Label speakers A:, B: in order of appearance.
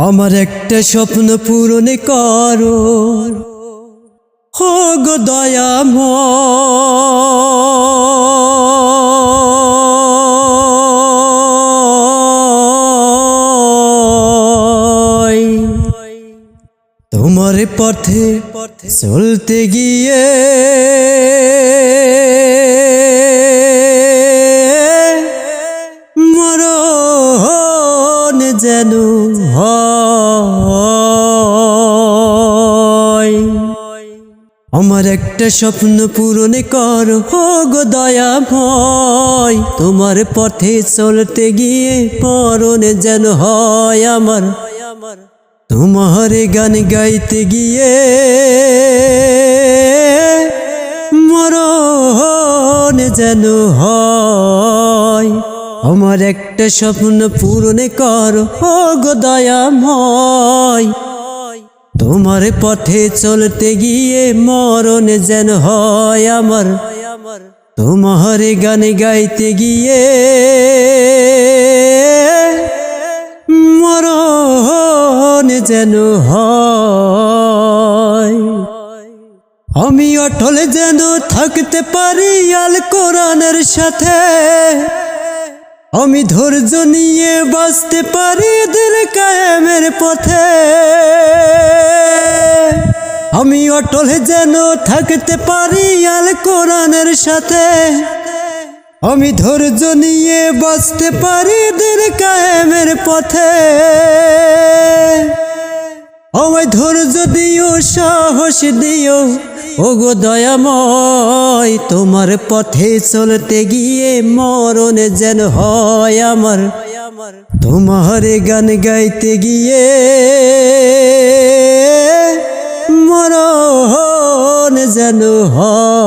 A: আমার একটা স্বপ্ন পূরণ করো হো গো দয়াময়। তোমার পথে চলতে গিয়ে মরণ যেন হয়। আমার একটা স্বপ্ন পূরণ করো গো দয়াময়। তোমার পথে চলতে গিয়ে মরণ যেন হয় আমার। তোমার গান গাইতে গিয়ে মরণ যেন হয়। আমার একটা স্বপ্ন পূরণ করো গো দয়াময়। তোমার পথে চলতে গিয়ে মরণ যেন হয় আমার। তোমার গান গাইতে গিয়ে মরণ যেন হয়। আমি অটল যেন থাকতে পারি আল কোরআনের সাথে। আমি ধৈর্য নিয়ে বাঁচতে পারি দিল কায়েমের পথে। আমি অটল যেন থাকতে পারি আল কোরআনের সাথে। আমি ধৈর্য নিয়ে বাঁচতে পারি দিল কায়েমের পথে। আমায় ধৈর্য দিও, সাহস দিও ও গো দয়াময়। তোমার পথে চলতে গিয়ে মরণ যেন হয় আমার। তোমার গান গাইতে গিয়ে মরণ যেন হয়।